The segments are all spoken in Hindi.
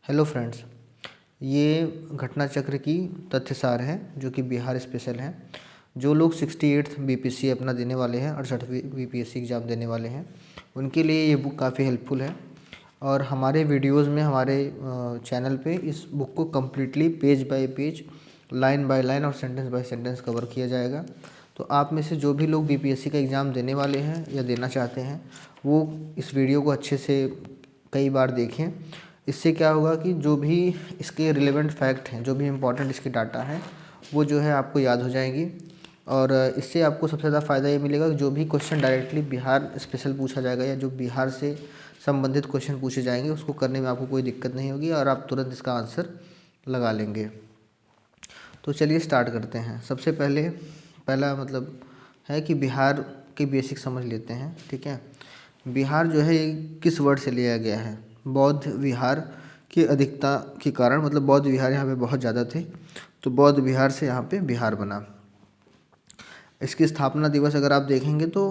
हेलो फ्रेंड्स, ये घटना चक्र की तथ्यसार है जो कि बिहार स्पेशल है। जो लोग 68th बीपीएससी अपना देने वाले हैं, 68वीं बीपीएससी एग्ज़ाम देने वाले हैं, उनके लिए ये बुक काफ़ी हेल्पफुल है। और हमारे वीडियोस में हमारे चैनल पे इस बुक को completely page bye page, line by line और सेंटेंस बाय सेंटेंस कवर किया जाएगा। तो आप में से जो भी लोग बीपीएससी का एग्ज़ाम देने वाले हैं या देना चाहते हैं, वो इस वीडियो को अच्छे से कई बार देखें। इससे क्या होगा कि जो भी इसके रिलेवेंट फैक्ट हैं, जो भी इम्पोर्टेंट इसके डाटा हैं, वो जो है आपको याद हो जाएंगी। और इससे आपको सबसे ज़्यादा फ़ायदा ये मिलेगा कि जो भी क्वेश्चन डायरेक्टली बिहार स्पेशल पूछा जाएगा या जो बिहार से संबंधित क्वेश्चन पूछे जाएंगे, उसको करने में आपको कोई दिक्कत नहीं होगी और आप तुरंत इसका आंसर लगा लेंगे। तो चलिए स्टार्ट करते हैं। सबसे पहला मतलब है कि बिहार के बेसिक समझ लेते हैं। ठीक है, बिहार जो है ये किस वर्ड से लिया गया है? बौद्ध विहार की अधिकता के कारण, मतलब बौद्ध विहार यहाँ पे बहुत ज़्यादा थे, तो बौद्ध विहार से यहाँ पे बिहार बना। इसकी स्थापना दिवस अगर आप देखेंगे तो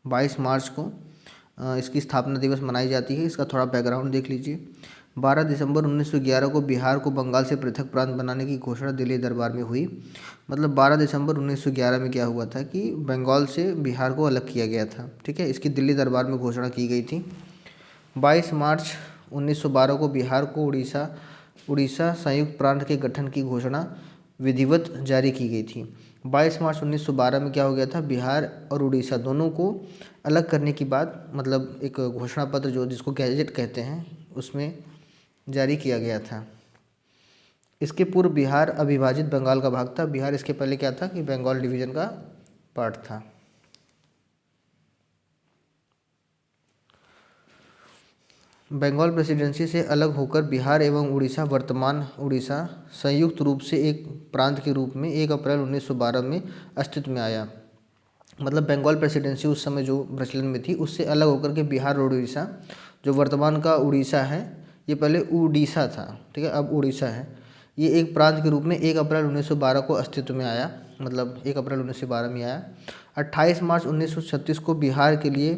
22 मार्च को इसकी स्थापना दिवस मनाई जाती है। इसका थोड़ा बैकग्राउंड देख लीजिए। 12 दिसंबर 1911 को बिहार को बंगाल से पृथक प्रांत बनाने की घोषणा दिल्ली दरबार में हुई। मतलब 12 दिसंबर 1911 में क्या हुआ था कि बंगाल से बिहार को अलग किया गया था। ठीक है, इसकी दिल्ली दरबार में घोषणा की गई थी। 22 मार्च 1912 को बिहार को उड़ीसा संयुक्त प्रांत के गठन की घोषणा विधिवत जारी की गई थी। 22 मार्च 1912 में क्या हो गया था, बिहार और उड़ीसा दोनों को अलग करने की बात, मतलब एक घोषणा पत्र जो जिसको गैजेट कहते हैं, उसमें जारी किया गया था। इसके पूर्व बिहार अविभाजित बंगाल का भाग था। बिहार इसके पहले क्या था कि बंगाल डिवीज़न का पार्ट था। बंगाल प्रेसिडेंसी से अलग होकर बिहार एवं उड़ीसा, वर्तमान उड़ीसा, संयुक्त रूप से एक प्रांत के रूप में 1 अप्रैल 1912 में अस्तित्व में आया। मतलब बंगाल प्रेसिडेंसी उस समय जो प्रचलन में थी, उससे अलग होकर के बिहार और उड़ीसा, जो वर्तमान का उड़ीसा है, ये पहले उड़ीसा था, ठीक है, अब उड़ीसा है, ये एक प्रांत के रूप में 1 अप्रैल 1912 को अस्तित्व में आया। मतलब 1 अप्रैल 1912 में आया। 28 मार्च 1936 को बिहार के लिए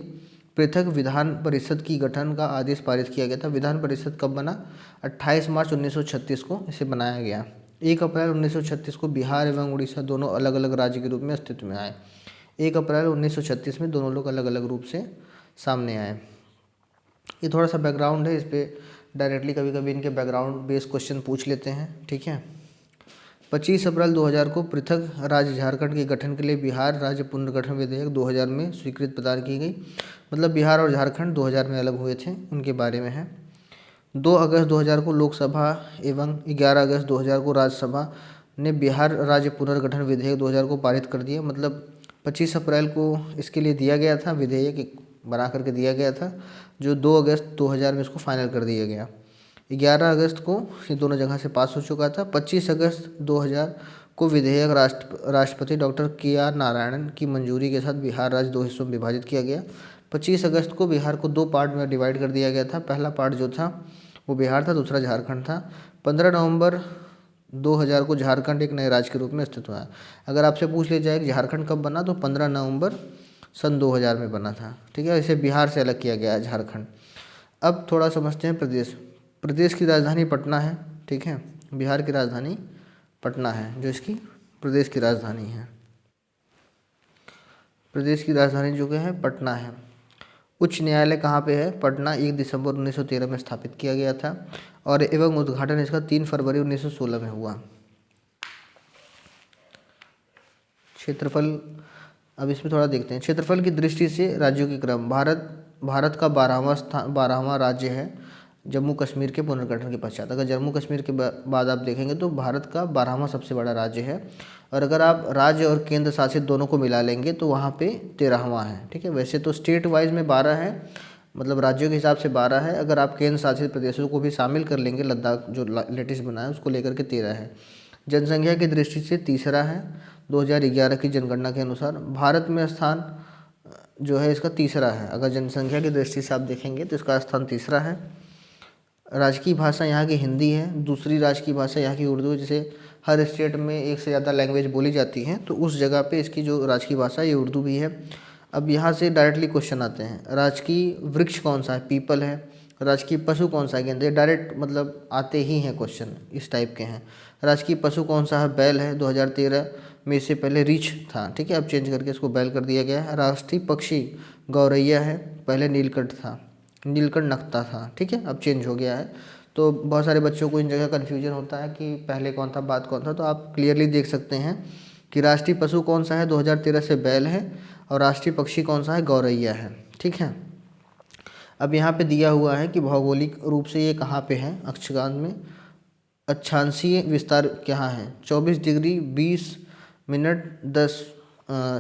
पृथक विधान परिषद की गठन का आदेश पारित किया गया था। विधान परिषद कब बना? 28 मार्च 1936 को इसे बनाया गया। 1 अप्रैल 1936 को बिहार एवं उड़ीसा दोनों अलग अलग राज्य के रूप में अस्तित्व में आए। 1 अप्रैल 1936 में दोनों लोग अलग अलग रूप से सामने आए। ये थोड़ा सा बैकग्राउंड है, इस पर डायरेक्टली कभी कभी इनके बैकग्राउंड बेस्ड क्वेश्चन पूछ लेते हैं। ठीक है। 25 अप्रैल 2000 को पृथक राज्य झारखंड के गठन के लिए बिहार राज्य पुनर्गठन विधेयक 2000 में स्वीकृति प्रदान की गई। मतलब बिहार और झारखंड 2000 में अलग हुए थे, उनके बारे में है। 2 अगस्त 2000 को लोकसभा एवं 11 अगस्त 2000 को राज्यसभा ने बिहार राज्य पुनर्गठन विधेयक 2000 को पारित कर दिया। मतलब 25 अप्रैल को इसके लिए दिया गया था, विधेयक बना करके दिया गया था, जो 2 अगस्त 2000 में इसको फाइनल कर दिया गया। 11 अगस्त को ये दोनों जगह से पास हो चुका था। 25 अगस्त 2000 को विधेयक राष्ट्रपति डॉक्टर के.आर. नारायणन की मंजूरी के साथ बिहार राज्य 2 हिस्सों में विभाजित किया गया। 25 अगस्त को बिहार को 2 पार्ट में डिवाइड कर दिया गया था। पहला पार्ट जो था वो बिहार था, दूसरा झारखंड था। 15 नवंबर 2000 को झारखंड एक नए राज्य के रूप में अस्तित्व में आया। अगर आपसे पूछ लिया जाए कि झारखंड कब बना, तो 15 नवंबर सन 2000 में बना था। ठीक है, इसे बिहार से अलग किया गया है, झारखंड। अब थोड़ा समझते हैं प्रदेश। प्रदेश की राजधानी पटना है। ठीक है, बिहार की राजधानी पटना है, जो इसकी प्रदेश की राजधानी है। प्रदेश की राजधानी जो है पटना है। उच्च न्यायालय कहाँ पे है? पटना। 1 दिसंबर 1913 में स्थापित किया गया था और एवं उद्घाटन इसका 3 फरवरी 1916 में हुआ। क्षेत्रफल, अब इसमें थोड़ा देखते हैं। क्षेत्रफल की दृष्टि से राज्यों के क्रम, भारत का 12वां राज्य है जम्मू कश्मीर के पुनर्गठन के पश्चात। अगर जम्मू कश्मीर के बाद आप देखेंगे तो भारत का 12वां सबसे बड़ा राज्य है। और अगर आप राज्य और केंद्र शासित दोनों को मिला लेंगे तो वहाँ पे 13वां है। ठीक है, वैसे तो स्टेट वाइज में 12 है, मतलब राज्यों के हिसाब से 12 है। अगर आप केंद्र शासित प्रदेशों को भी शामिल कर लेंगे, लद्दाख जो लेटेस्ट बना है उसको लेकर के 13 है। जनसंख्या की दृष्टि से तीसरा है 2011 की जनगणना के अनुसार। भारत में स्थान जो है इसका तीसरा है। अगर जनसंख्या की दृष्टि से आप देखेंगे तो इसका स्थान तीसरा है। राजकीय भाषा यहाँ की हिंदी है। दूसरी राजकीय भाषा यहाँ की उर्दू है। जैसे हर स्टेट में एक से ज़्यादा लैंग्वेज बोली जाती हैं, तो उस जगह पे इसकी जो राजकीय भाषा है ये उर्दू भी है। अब यहाँ से डायरेक्टली क्वेश्चन आते हैं। राजकीय वृक्ष कौन सा है? पीपल है। राजकीय पशु कौन सा है? गेंद। ये डायरेक्ट मतलब आते ही हैं क्वेश्चन, इस टाइप के हैं। राजकीय पशु कौन सा है? बैल है। 2013 में इससे पहले रीछ था, ठीक है, अब चेंज करके इसको बैल कर दिया गया है। राष्ट्रीय पक्षी गौरैया है, पहले नीलकंठ था, नीलकंठ नखता था, ठीक है, अब चेंज हो गया है। तो बहुत सारे बच्चों को इन जगह कन्फ्यूजन होता है कि पहले कौन था बाद कौन था, तो आप क्लियरली देख सकते हैं कि राष्ट्रीय पशु कौन सा है 2013 से बैल है, और राष्ट्रीय पक्षी कौन सा है? गौरैया है, ठीक है। अब यहाँ पे दिया हुआ है कि भौगोलिक रूप से ये कहाँ पे है अक्षांश में, अक्षांशीय विस्तार क्या है? 24 डिग्री 20 मिनट 10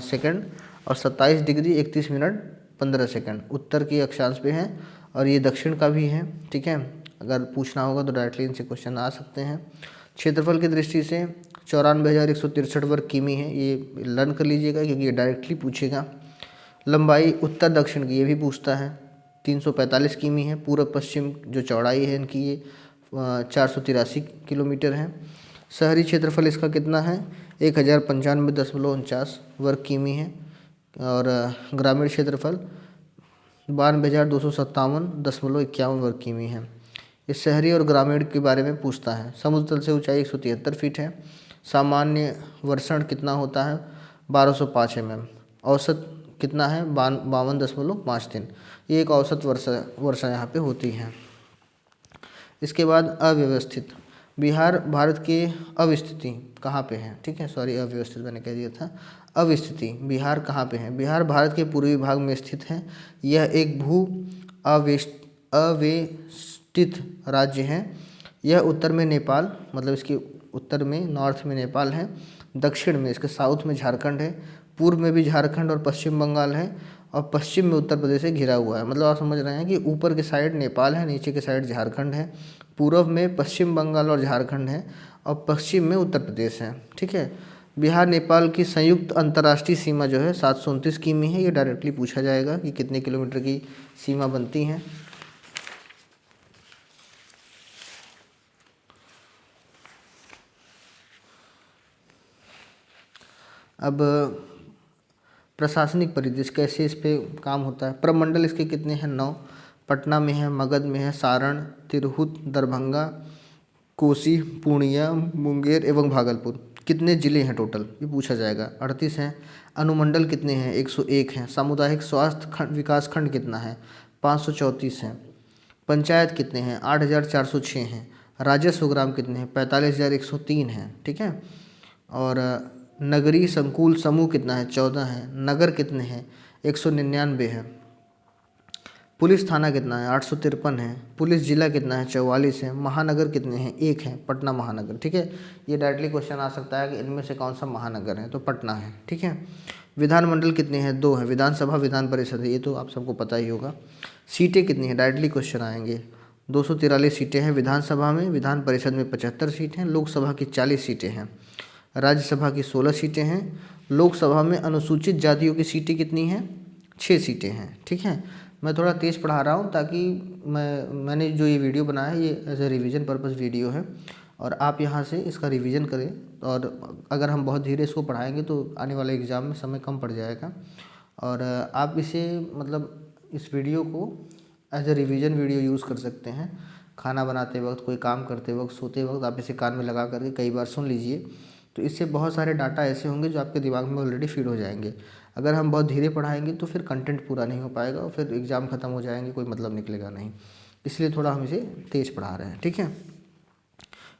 सेकंड और 27 डिग्री 31 मिनट 15 सेकंड उत्तर की अक्षांश पे है, और ये दक्षिण का भी है, ठीक है। अगर पूछना होगा तो डायरेक्टली इनसे क्वेश्चन आ सकते हैं। क्षेत्रफल की दृष्टि से 94,163 वर्ग किमी है, ये लर्न कर लीजिएगा क्योंकि ये डायरेक्टली पूछेगा। लंबाई उत्तर दक्षिण की ये भी पूछता है, 345 किमी है। पूर्व पश्चिम जो चौड़ाई है इनकी ये 483 किलोमीटर है। शहरी क्षेत्रफल इसका कितना है? 1095.49 वर्ग किमी है, और ग्रामीण क्षेत्रफल 92,257.51 वर्ग किमी है। इस शहरी और ग्रामीण के बारे में पूछता है। समुद्र तल से ऊंचाई 173 फीट है। सामान्य वर्षण कितना होता है? 1205 mm। औसत कितना है? 52.5 दिन। ये एक औसत वर्षा यहाँ पे होती है। इसके बाद अव्यवस्थित। बिहार भारत के अवस्थिति कहाँ पे है? ठीक है, सॉरी अव्यवस्थित मैंने कह दिया था। अवस्थिति बिहार कहाँ पे है? बिहार भारत के पूर्वी भाग में स्थित है। यह एक भू अवेष्टित राज्य है। यह उत्तर में नेपाल, मतलब इसके उत्तर में नॉर्थ में नेपाल है, दक्षिण में इसके साउथ में झारखंड है, पूर्व में भी झारखंड और पश्चिम बंगाल है, और पश्चिम में उत्तर प्रदेश से घिरा हुआ है। मतलब आप समझ रहे हैं कि ऊपर के साइड नेपाल है, नीचे के साइड झारखंड है, पूर्व में पश्चिम बंगाल और झारखंड है, और पश्चिम में उत्तर प्रदेश है, ठीक है। बिहार नेपाल की संयुक्त अंतर्राष्ट्रीय सीमा जो है 729 किमी है। ये डायरेक्टली पूछा जाएगा कि कितने किलोमीटर की सीमा बनती है। अब प्रशासनिक परिदृश्य कैसे इस पे काम होता है। प्रमंडल इसके कितने हैं? 9। पटना में है, मगध में है, सारण, तिरहुत, दरभंगा, कोसी, पूर्णिया, मुंगेर एवं भागलपुर। कितने जिले हैं टोटल? ये पूछा जाएगा। 38 हैं। अनुमंडल कितने हैं? 101 हैं। सामुदायिक स्वास्थ्य खंड विकास खंड कितना है? 534 हैं। पंचायत कितने हैं? 8,406 हैं। राजस्व ग्राम कितने हैं? 45,103 हैं, ठीक है। और नगरीय संकुल समूह कितना है? 14 है। नगर कितने हैं? 199 है। पुलिस थाना कितना है? 853 है। पुलिस जिला कितना है? 44 है। महानगर कितने हैं? 1 है, पटना महानगर, ठीक है। ये डायरेक्टली क्वेश्चन आ सकता है कि इनमें से कौन सा महानगर है, तो पटना है, ठीक है। विधानमंडल कितने हैं? 2 हैं। विधानसभा विधान परिषद है, ये तो आप सबको पता ही होगा। सीटें कितनी हैं? डायरेक्टली क्वेश्चन आएंगे। 243 सीटें हैं विधानसभा में, विधान परिषद में 75 सीटें हैं, लोकसभा की 40 सीटें हैं, राज्यसभा की 16 सीटें हैं। लोकसभा में अनुसूचित जातियों की सीटें कितनी हैं? 6 सीटें हैं, ठीक है। मैं थोड़ा तेज़ पढ़ा रहा हूँ ताकि मैंने जो ये वीडियो बनाया है ये as a revision purpose video है, और आप यहाँ से इसका रिवीजन करें। और अगर हम बहुत धीरे इसको पढ़ाएंगे तो आने वाले एग्ज़ाम में समय कम पड़ जाएगा। और आप इसे मतलब इस वीडियो को as a revision video use कर सकते हैं। खाना बनाते वक्त, कोई काम करते वक्त, सोते वक्त आप इसे कान में लगा करके कई बार सुन लीजिए, तो इससे बहुत सारे डाटा ऐसे होंगे जो आपके दिमाग में ऑलरेडी फीड हो जाएंगे। अगर हम बहुत धीरे पढ़ाएंगे तो फिर कंटेंट पूरा नहीं हो पाएगा और फिर एग्ज़ाम ख़त्म हो जाएंगे, कोई मतलब निकलेगा नहीं। इसलिए थोड़ा हम इसे तेज़ पढ़ा रहे हैं, ठीक है।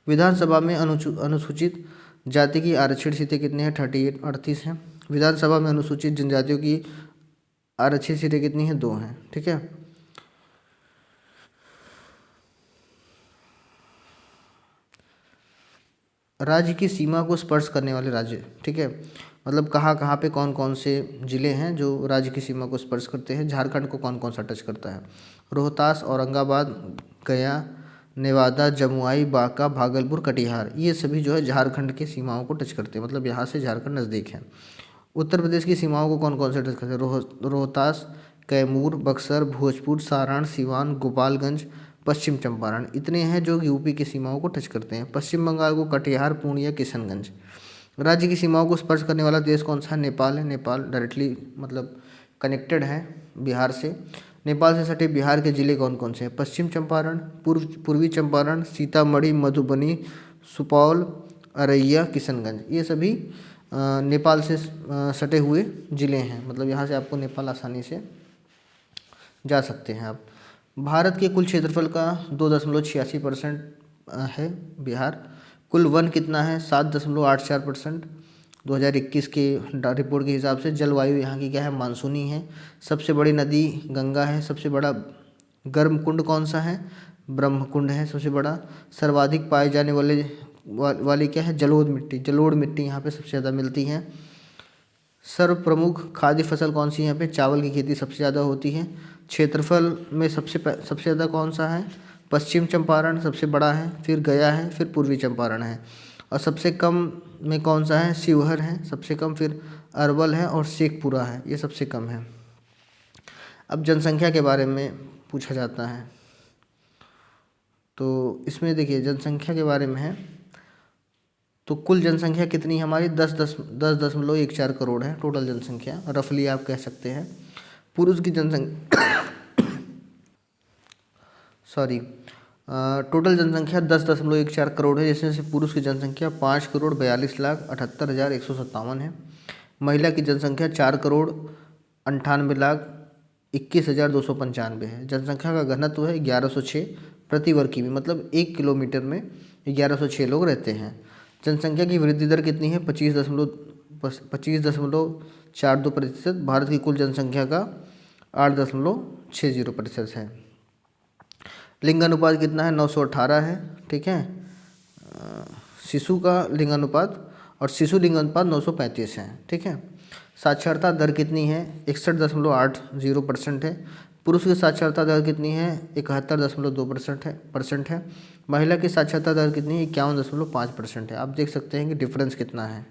विधानसभा में अनुसूचित जाति की आरक्षित सीटें कितनी हैं? 38 हैं। विधानसभा में अनुसूचित जनजातियों की आरक्षित सीटें कितनी हैं? 2 हैं, ठीक है। राज्य की सीमा को स्पर्श करने वाले राज्य, ठीक है, मतलब कहाँ कहाँ पे कौन कौन से ज़िले हैं जो राज्य की सीमा को स्पर्श करते हैं। झारखंड को कौन कौन सा टच करता है? रोहतास, औरंगाबाद, गया, नेवादा, जमुई, बांका, भागलपुर, कटिहार, ये सभी जो है झारखंड की सीमाओं को टच करते हैं, मतलब यहाँ से झारखंड नज़दीक है। उत्तर प्रदेश की सीमाओं को कौन कौन से टच करते हैं? रोहतास, कैमूर, बक्सर, भोजपुर, सारण, सिवान, गोपालगंज, पश्चिम चंपारण, इतने हैं जो यूपी की सीमाओं को टच करते हैं। पश्चिम बंगाल को कटिहार, पूर्णिया, किशनगंज। राज्य की सीमाओं को स्पर्श करने वाला देश कौन सा है? नेपाल है। नेपाल डायरेक्टली मतलब कनेक्टेड है बिहार से। नेपाल से सटे बिहार के जिले कौन कौन से हैं? पश्चिम चंपारण, पूर्वी चंपारण, सीतामढ़ी, मधुबनी, सुपौल, अररिया, किशनगंज, ये सभी नेपाल से सटे हुए ज़िले हैं। मतलब यहाँ से आपको नेपाल आसानी से जा सकते हैं आप। भारत के कुल क्षेत्रफल का 2.86% है बिहार। कुल वन कितना है? 7.84%। 2021 के रिपोर्ट के हिसाब से जलवायु यहाँ की क्या है? मानसूनी है। सबसे बड़ी नदी गंगा है। सबसे बड़ा गर्म कुंड कौन सा है? ब्रह्मकुंड है सबसे बड़ा। सर्वाधिक पाए जाने वाली क्या है? जलोढ़ मिट्टी यहाँ पे सबसे ज़्यादा मिलती है। सर्व प्रमुख खाद्य फसल कौन सी है? यहाँ पे चावल की खेती सबसे ज़्यादा होती है। क्षेत्रफल में सबसे ज़्यादा कौन सा है? पश्चिम चंपारण सबसे बड़ा है, फिर गया है, फिर पूर्वी चंपारण है। और सबसे कम में कौन सा है? शिवहर है सबसे कम, फिर अरवल है और शेखपुरा है, ये सबसे कम है। अब जनसंख्या के बारे में पूछा जाता है, तो इसमें देखिए जनसंख्या के बारे में है, तो कुल जनसंख्या कितनी है हमारी? 10.14 करोड़ है टोटल जनसंख्या, रफली आप कह सकते हैं। पुरुष की जनसंख्या टोटल जनसंख्या 10.14 करोड़ है, जिसमें से पुरुष की जनसंख्या 5,42,48,157 है। महिला की जनसंख्या 4,98,21,295 है। जनसंख्या का घनत्व है 1106 प्रति वर्ग की, मतलब 1 किलोमीटर में 1106 लोग रहते हैं। जनसंख्या की वृद्धि दर कितनी है? 25.42%। भारत की कुल जनसंख्या का 8.60% है। लिंगानुपात कितना है? 918 है, ठीक है। शिशु का लिंगानुपात और शिशु लिंगानुपात 935 है, ठीक है। साक्षरता दर कितनी है? 61.80% है। पुरुष की साक्षरता दर कितनी है? 71.2% है। महिला की साक्षरता दर कितनी है? 51.5% है। आप देख सकते हैं कि डिफरेंस कितना है।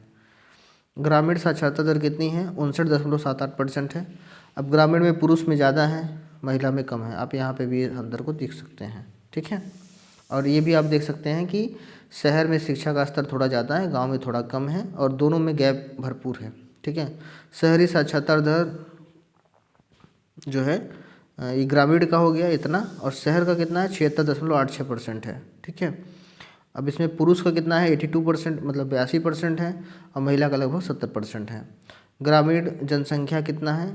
ग्रामीण साक्षरता दर कितनी है? 59.78% है। अब ग्रामीण में पुरुष में ज़्यादा है, महिला में कम है। आप यहाँ पे भी अंतर को देख सकते हैं, ठीक है। और ये भी आप देख सकते हैं कि शहर में शिक्षा का स्तर थोड़ा ज़्यादा है, गांव में थोड़ा कम है, और दोनों में गैप भरपूर है, ठीक है। शहरी साक्षरता दर जो है ये ग्रामीण का हो गया इतना, और शहर का कितना है? 76.86% है, ठीक है। अब इसमें पुरुष का कितना है? 82%, मतलब 82% है, और महिला का लगभग 70% है। ग्रामीण जनसंख्या कितना है?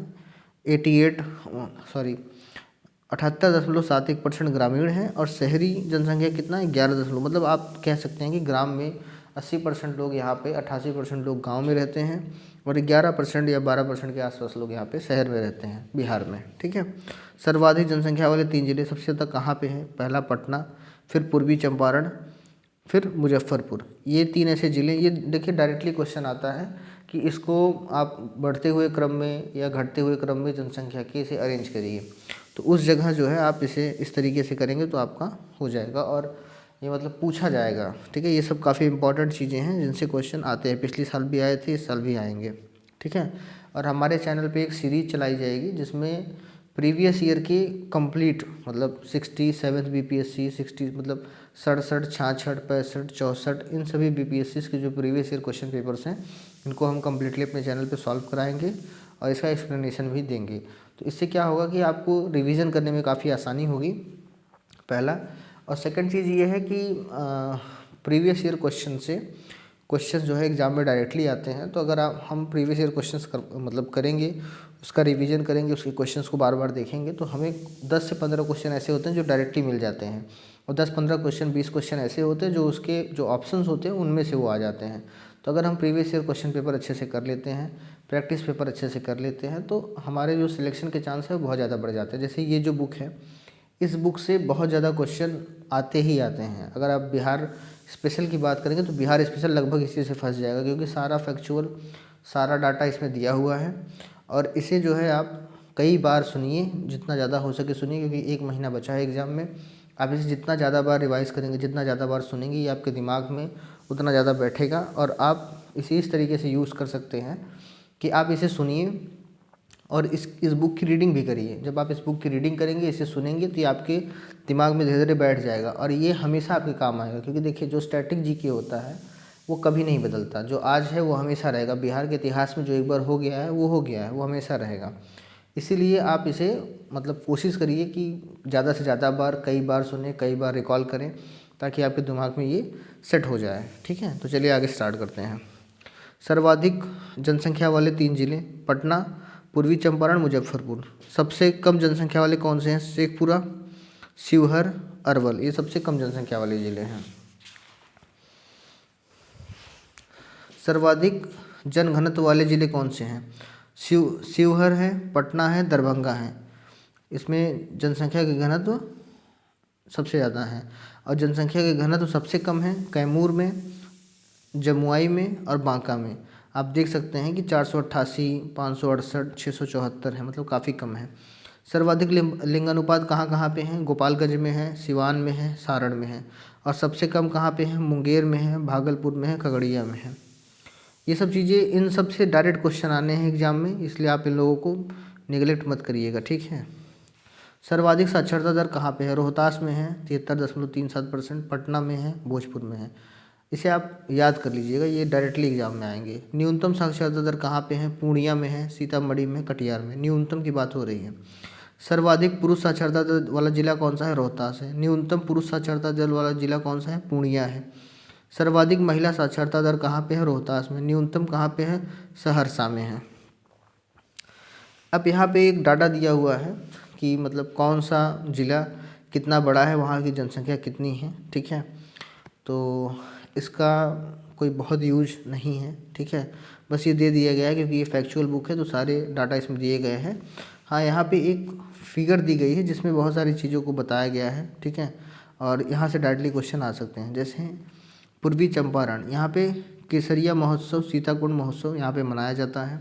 78.71% ग्रामीण है, और शहरी जनसंख्या कितना है? 11, मतलब आप कह सकते हैं कि ग्राम में 80% लोग यहाँ पे, 88% लोग गांव में रहते हैं, और 11% या 12% के आसपास लोग यहाँ पे शहर में रहते हैं बिहार में, ठीक है। सर्वाधिक जनसंख्या वाले 3 जिले सबसे ज़्यादा कहाँ पे हैं? पहला पटना, फिर पूर्वी चंपारण, फिर मुजफ्फरपुर। ये 3 ऐसे ज़िले, ये देखिए डायरेक्टली क्वेश्चन आता है कि इसको आप बढ़ते हुए क्रम में या घटते हुए क्रम में जनसंख्या के इसे अरेंज करिए, तो उस जगह जो है आप इसे इस तरीके से करेंगे तो आपका हो जाएगा, और ये मतलब पूछा जाएगा, ठीक है। ये सब काफ़ी इंपॉर्टेंट चीज़ें हैं जिनसे क्वेश्चन आते हैं, पिछले साल भी आए थे, इस साल भी आएंगे, ठीक है। और हमारे चैनल पे एक सीरीज़ चलाई जाएगी जिसमें प्रीवियस ईयर के कंप्लीट, मतलब 67 BPSC, 60 मतलब 67, 66, 65, 64, इन सभी BPSC के जो प्रीवियस ईयर क्वेश्चन पेपर्स हैं इनको हम कम्प्लीटली अपने चैनल पे सॉल्व कराएंगे और इसका एक्सप्लेनेशन भी देंगे। तो इससे क्या होगा कि आपको रिवीजन करने में काफ़ी आसानी होगी, पहला। और सेकंड चीज़ ये है कि प्रीवियस ईयर क्वेश्चन जो है एग्ज़ाम में डायरेक्टली आते हैं, तो अगर हम प्रीवियस ईयर क्वेश्चंस करेंगे, उसका रिवीजन करेंगे, उसके क्वेश्चंस को बार बार देखेंगे, तो हमें 10 से 15 क्वेश्चन ऐसे होते हैं जो डायरेक्टली मिल जाते हैं, और 10-15 क्वेश्चन 20 क्वेश्चन ऐसे होते हैं जो उसके जो ऑप्शंस होते हैं उनमें से वो आ जाते हैं। तो अगर हम प्रीवियस ईयर क्वेश्चन पेपर अच्छे से कर लेते हैं, प्रैक्टिस पेपर अच्छे से कर लेते हैं, तो हमारे जो सिलेक्शन के चांस है वो बहुत ज़्यादा बढ़ जाते हैं। जैसे ये जो बुक है, इस बुक से बहुत ज़्यादा क्वेश्चन आते ही आते हैं। अगर आप बिहार स्पेशल की बात करेंगे तो बिहार स्पेशल लगभग इसी से फंस जाएगा, क्योंकि सारा फैक्चुअल, सारा डाटा इसमें दिया हुआ है, और इसे जो है आप कई बार सुनिए, जितना ज़्यादा हो सके सुनिए, क्योंकि 1 महीना बचा है एग्ज़ाम में। आप इसे जितना ज़्यादा बार रिवाइज करेंगे, जितना ज़्यादा बार सुनेंगे, ये आपके दिमाग में उतना ज़्यादा बैठेगा, और आप इसे इस तरीके से यूज़ कर सकते हैं कि आप इसे सुनिए और इस बुक की रीडिंग भी करिए। जब आप इस बुक की रीडिंग करेंगे, इसे सुनेंगे, तो ये आपके दिमाग में धीरे धीरे बैठ जाएगा, और ये हमेशा आपके काम आएगा। क्योंकि देखिए जो स्टैटिक जीके होता है वो कभी नहीं बदलता, जो आज है वो हमेशा रहेगा। बिहार के इतिहास में जो एक बार हो गया है वो हो गया है, वो हमेशा रहेगा। इसीलिए आप इसे मतलब कोशिश करिए कि ज़्यादा से ज़्यादा बार, कई बार सुने, कई बार रिकॉल करें, ताकि आपके दिमाग में ये सेट हो जाए। ठीक है, तो चलिए आगे स्टार्ट करते हैं। सर्वाधिक जनसंख्या वाले 3 जिले: पटना, पूर्वी चंपारण, मुजफ्फरपुर। सबसे कम जनसंख्या वाले कौन से हैं? शेखपुरा, शिवहर, अरवल, ये सबसे कम जनसंख्या वाले जिले हैं। सर्वाधिक जनघनत्व वाले जिले कौन से हैं? शिवहर है, पटना है, दरभंगा है। इसमें जनसंख्या के घनत्व सबसे ज़्यादा है, और जनसंख्या के घनत्व सबसे कम है कैमूर में, जमुई में और बांका में। आप देख सकते हैं कि 488, 568, 674 है, मतलब काफ़ी कम है। सर्वाधिक लिंगानुपात कहाँ कहाँ पे हैं? गोपालगंज में है, सिवान में है, सारण में है। और सबसे कम कहाँ पे है? मुंगेर में है, भागलपुर में है, खगड़िया में है। ये सब चीज़ें, इन सब से डायरेक्ट क्वेश्चन आने हैं एग्जाम में, इसलिए आप इन लोगों को निगलेक्ट मत करिएगा। ठीक है। सर्वाधिक साक्षरता दर कहाँ पे है? रोहतास में है 73.37%, पटना में है, भोजपुर में है। इसे आप याद कर लीजिएगा, ये डायरेक्टली एग्जाम में आएंगे। न्यूनतम साक्षरता दर कहाँ पे है? पूर्णिया में है, सीतामढ़ी में, कटिहार में। न्यूनतम की बात हो रही है। सर्वाधिक पुरुष साक्षरता दर वाला जिला कौन सा है? रोहतास है। न्यूनतम पुरुष साक्षरता दर वाला जिला कौन सा है? पूर्णिया है। सर्वाधिक महिला साक्षरता दर कहाँ पे है? रोहतास में। न्यूनतम कहाँ पे है? सहरसा में है। अब यहाँ पे एक डाटा दिया हुआ है कि मतलब कौन सा ज़िला कितना बड़ा है, वहाँ की जनसंख्या कितनी है। ठीक है, तो इसका कोई बहुत यूज नहीं है। ठीक है, बस ये दे दिया गया है क्योंकि ये फैक्चुअल बुक है, तो सारे डाटा इसमें दिए गए हैं। हाँ, यहाँ पे एक फिगर दी गई है जिसमें बहुत सारी चीज़ों को बताया गया है। ठीक है, और यहाँ से डायरेक्टली क्वेश्चन आ सकते हैं। जैसे पूर्वी चंपारण, यहाँ पे केसरिया महोत्सव, सीताकुंड महोत्सव यहाँ पे मनाया जाता है।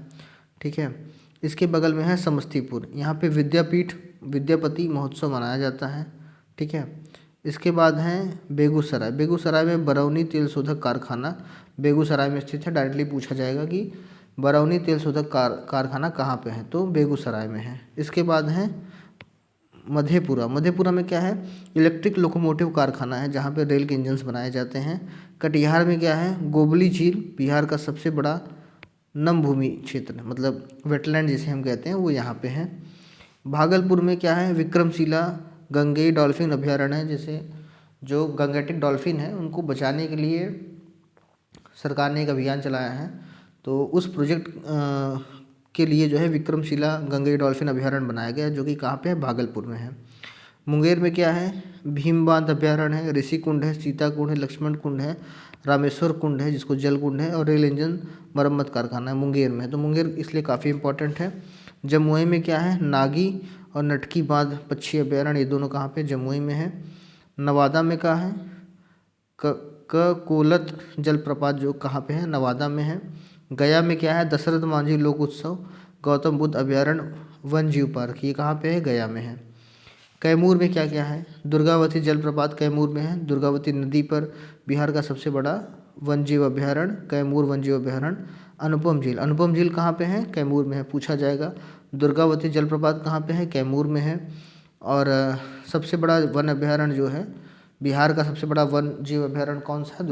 ठीक है, इसके बगल में है समस्तीपुर, यहाँ पे विद्यापीठ विद्यापति महोत्सव मनाया जाता है। ठीक है, इसके बाद है बेगूसराय। बेगूसराय में बरौनी तेल शोधक कारखाना बेगूसराय में स्थित है। डायरेक्टली पूछा जाएगा कि बरौनी तेल शोधक कारखाना कहाँ पे है, तो बेगूसराय में है। इसके बाद है मधेपुरा। मधेपुरा में क्या है? इलेक्ट्रिक लोकोमोटिव कारखाना है, जहाँ पे रेल के इंजन्स बनाए जाते हैं। कटिहार में क्या है? गोबली झील, बिहार का सबसे बड़ा नम भूमि क्षेत्र, मतलब वेटलैंड जिसे हम कहते हैं, वो यहाँ पे है। भागलपुर में क्या है? विक्रमशिला गंगेई डॉल्फिन अभयारण्य है, जैसे जो गंगेटिक डॉल्फिन है उनको बचाने के लिए सरकार ने एक अभियान चलाया है, तो उस प्रोजेक्ट के लिए जो है विक्रमशिला गंगेई डॉल्फिन अभयारण्य बनाया गया है, जो कि कहाँ पे है? भागलपुर में है। मुंगेर में क्या है? भीम बांध अभयारण्य है, ऋषि कुंड है, सीता कुंड है, लक्ष्मण कुंड है, रामेश्वर कुंड है जिसको जल कुंड है, और रेल इंजन मरम्मत कारखाना है मुंगेर में। तो मुंगेर इसलिए काफ़ी इंपॉर्टेंट है। जमुई में क्या है? नागी और नटकी बांध पक्षी अभयारण्य, ये दोनों कहाँ पे? जमुई में है। नवादा में क्या है? कोलत जलप्रपात, जो कहाँ पे है? नवादा में है। गया में क्या है? दशरथ मांझी लोक उत्सव, गौतम बुद्ध अभयारण्य, वन जीव पार्क, ये कहाँ पे है? गया में है। कैमूर में क्या क्या है? दुर्गावती जलप्रपात कैमूर में है। दुर्गावती नदी पर बिहार का सबसे बड़ा वन्यजीव अभयारण्य कैमूर वन्यजीव अभयारण्य। अनुपम झील, अनुपम झील कहाँ पे है? कैमूर में है, पूछा जाएगा। दुर्गावती जलप्रपात कहाँ पे है? कैमूर में है। और सबसे बड़ा वन अभयारण्य जो है, बिहार का सबसे बड़ा वन जीव अभयारण्य कौन सा है?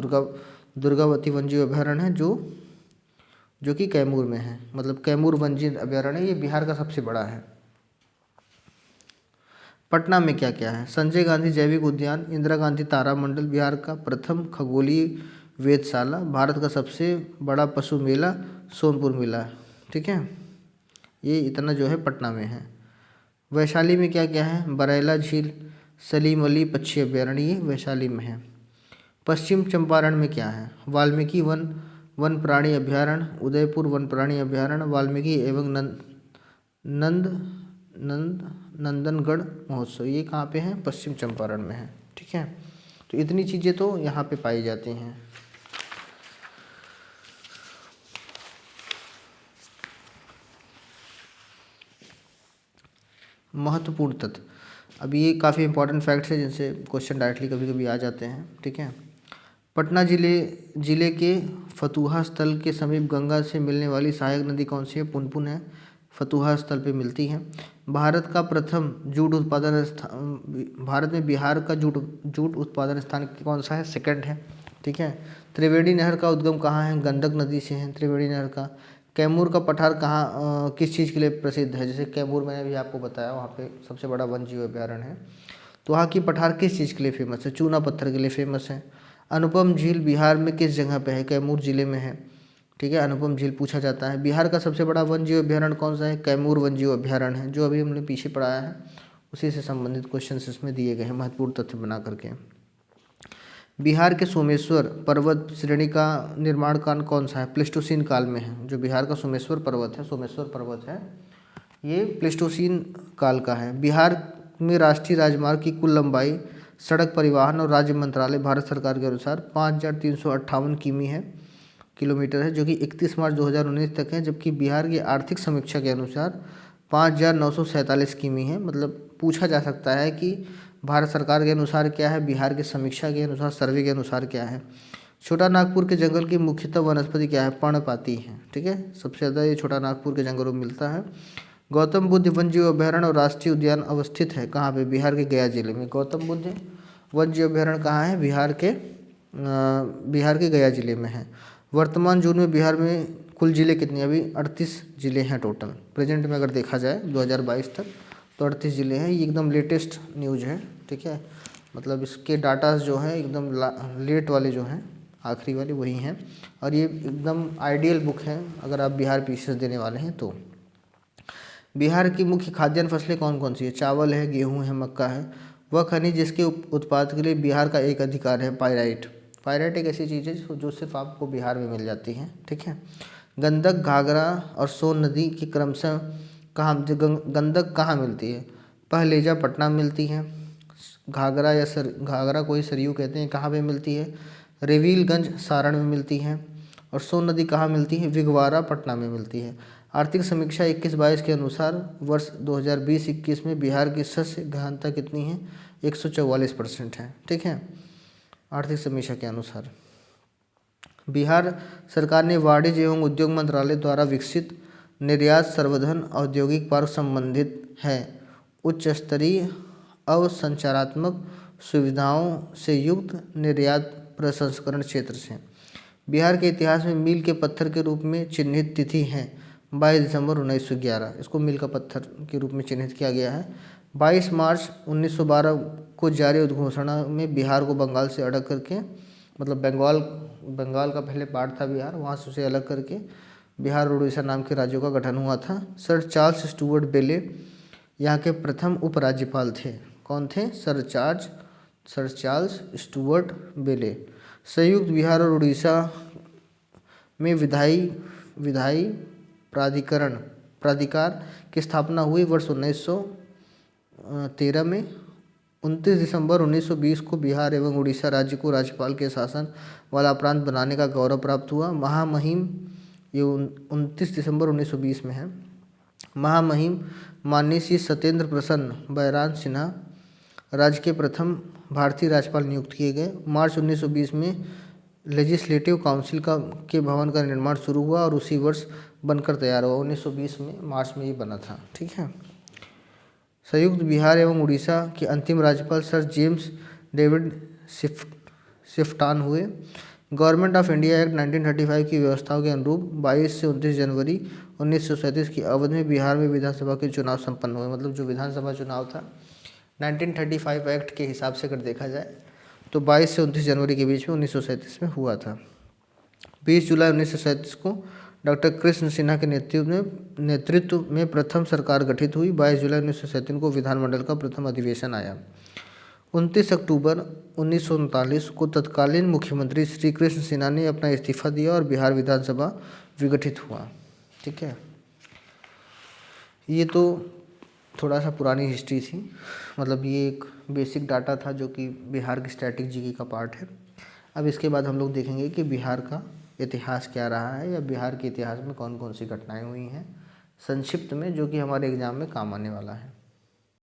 दुर्गावती वन जीव अभयारण्य है, जो कि कैमूर में है। मतलब कैमूर वन जीव अभयारण्य ये बिहार का सबसे बड़ा है। पटना में क्या क्या है? संजय गांधी जैविक उद्यान, इंदिरा गांधी तारामंडल, बिहार का प्रथम खगोलीय वेधशाला, भारत का सबसे बड़ा पशु मेला सोनपुर मेला। ठीक है, ये इतना जो है पटना में है। वैशाली में क्या क्या है? बरैला झील, सलीम अली पक्षी अभयारण्य, ये वैशाली में है। पश्चिम चंपारण में क्या है? वाल्मीकि वन प्राणी अभयारण्य, उदयपुर वन प्राणी अभयारण्य, वाल्मीकि एवं नंदनगढ़ महोत्सव, ये कहाँ पे है? पश्चिम चंपारण में है। ठीक है, तो इतनी चीज़ें तो यहाँ पे पाई जाती हैं। महत्वपूर्ण तथ्य, अब ये काफ़ी इंपॉर्टेंट फैक्ट्स हैं जिनसे क्वेश्चन डायरेक्टली कभी कभी आ जाते हैं। ठीक है, पटना जिले के फतुहा स्थल के समीप गंगा से मिलने वाली सहायक नदी कौन सी है? पुनपुन है, फतुहा स्थल पे मिलती है। भारत का प्रथम जूट उत्पादन स्थान, भारत में बिहार का जूट उत्पादन स्थान कौन सा है? सेकंड है। ठीक है, त्रिवेणी नहर का उद्गम कहाँ है? गंडक नदी से है त्रिवेणी नहर का। कैमूर का पठार कहाँ किस चीज़ के लिए प्रसिद्ध है? जैसे कैमूर मैंने भी आपको बताया, वहाँ पे सबसे बड़ा वन्य जीव अभयारण्य है। तो वहाँ की पठार किस चीज़ के लिए फेमस है? चूना पत्थर के लिए फेमस है। अनुपम झील बिहार में किस जगह पे है? कैमूर जिले में है। ठीक है, अनुपम झील पूछा जाता है। बिहार का सबसे बड़ा वन्य जीव अभयारण्य कौन सा है? कैमूर वन्य जीव अभयारण्य है, जो अभी हमने पीछे पढ़ाया है, उसी से संबंधित क्वेश्चन इसमें दिए गए हैं महत्वपूर्ण तथ्य बना करके। बिहार के सोमेश्वर पर्वत श्रेणी का निर्माण काल कौन सा है? प्लेस्टोसीन काल में है। जो बिहार का सोमेश्वर पर्वत है, ये प्लेस्टोसीन काल का है। बिहार में राष्ट्रीय राजमार्ग की कुल लंबाई सड़क परिवहन और राज्य मंत्रालय भारत सरकार के अनुसार 5358 किलोमीटर है, जो कि 31 मार्च 2019 तक है। जबकि बिहार की आर्थिक समीक्षा के अनुसार 5947 किमी है। मतलब पूछा जा सकता है कि भारत सरकार के अनुसार क्या है, बिहार की समीक्षा के अनुसार, सर्वे के अनुसार क्या है। छोटा नागपुर के जंगल की मुख्यतः वनस्पति क्या है? पर्णपाती है। ठीक है, सबसे ज़्यादा ये छोटा नागपुर के जंगलों में मिलता है। गौतम बुद्ध वन्यजीव अभयारण्य और राष्ट्रीय उद्यान अवस्थित है कहाँ पे? बिहार के गया जिले में। गौतम बुद्ध वन्यजीव अभयारण्य कहाँ है? बिहार के गया जिले में है। वर्तमान जून में बिहार में कुल जिले कितने? अभी 38 जिले हैं टोटल। प्रेजेंट में अगर देखा जाए 2022 तक तो 38 जिले हैं। ये एकदम लेटेस्ट न्यूज़ है। ठीक है, मतलब इसके डाटाज जो हैं एकदम लेट वाले जो हैं, आखिरी वाले वही हैं। और ये एकदम आइडियल बुक है अगर आप बिहार पीसीएस देने वाले हैं तो। बिहार की मुख्य खाद्यान्न फसलें कौन कौन सी है? चावल है, गेहूँ है, मक्का है। वह खनिज जिसके उत्पाद के लिए बिहार का एक अधिकार है, पायराइट। पायराइट एक ऐसी चीज़ है जो सिर्फ आपको बिहार में मिल जाती है। ठीक है, गंडक, घाघरा और सोन नदी की क्रमशः गंडक कहाँ मिलती है? पहलेजा पटना में मिलती है। घाघरा कोई सरयू कहते हैं, कहाँ पे मिलती है? रेवीलगंज सारण में मिलती है। और सोन नदी कहाँ मिलती है? विगवारा पटना में मिलती है। आर्थिक समीक्षा 21-22 के अनुसार वर्ष 2020-21 में बिहार की शस्य गहनता कितनी है? 144% है। ठीक है, आर्थिक समीक्षा के अनुसार। बिहार सरकार ने वाणिज्य एवं उद्योग मंत्रालय द्वारा विकसित निर्यात संवर्धन औद्योगिक पार्क संबंधित है उच्च स्तरीय अवसंरचनात्मक सुविधाओं से युक्त निर्यात प्रसंस्करण क्षेत्र से। बिहार के इतिहास में मील के पत्थर के रूप में चिन्हित तिथि है 22 दिसंबर 1911। इसको मील का पत्थर के रूप में चिन्हित किया गया है। 22 मार्च 1912 को जारी उद्घोषणा में बिहार को बंगाल से अलग करके, मतलब बंगाल का पहले पार्ट था बिहार, वहाँ से उसे अलग करके बिहार और उड़ीसा नाम के राज्यों का गठन हुआ था। सर चार्ल्स स्टुअर्ट बेले यहाँ के प्रथम उपराज्यपाल थे। कौन थे? सर चार्ल्स स्टुअर्ट बेले। संयुक्त बिहार और उड़ीसा में विधायी प्राधिकार की स्थापना हुई वर्ष 1913 में। 29 दिसंबर 1920 को बिहार एवं उड़ीसा राज्य को राज्यपाल के शासन वाला प्रांत बनाने का गौरव प्राप्त हुआ। महामहिम, ये 29 दिसंबर 1920 में है। महामहिम माननीय श्री सत्येंद्र प्रसन्न बैरान सिन्हा राज्य के प्रथम भारतीय राज्यपाल नियुक्त किए गए। मार्च 1920 में लेजिस्लेटिव काउंसिल के भवन का निर्माण शुरू हुआ और उसी वर्ष बनकर तैयार हुआ। 1920 में मार्च में ये बना था। ठीक है, संयुक्त बिहार एवं उड़ीसा के अंतिम राज्यपाल सर जेम्स डेविड शिफ्टान हुए। गवर्नमेंट ऑफ इंडिया एक्ट 1935 की व्यवस्थाओं के अनुरूप 22 से 29 जनवरी 1937 की अवधि में बिहार में विधानसभा के चुनाव संपन्न हुए। मतलब जो विधानसभा चुनाव था 1935 एक्ट के हिसाब से अगर देखा जाए तो 22 से 29 जनवरी के बीच में 1937 में हुआ था। 20 जुलाई 1937 को डॉक्टर कृष्ण सिन्हा के नेतृत्व में प्रथम सरकार गठित हुई। 22 जुलाई 1937 को विधानमंडल का प्रथम अधिवेशन आया। 29 अक्टूबर 1939 को तत्कालीन मुख्यमंत्री श्री कृष्ण सिन्हा ने अपना इस्तीफा दिया और बिहार विधानसभा विघटित हुआ। ठीक है, ये तो थोड़ा सा पुरानी हिस्ट्री थी, मतलब ये एक बेसिक डाटा था जो कि बिहार की स्टैटिक जीके का पार्ट है। अब इसके बाद हम लोग देखेंगे कि बिहार का इतिहास क्या रहा है या बिहार के इतिहास में कौन कौन सी घटनाएं हुई हैं संक्षिप्त में, जो कि हमारे एग्ज़ाम में काम आने वाला है।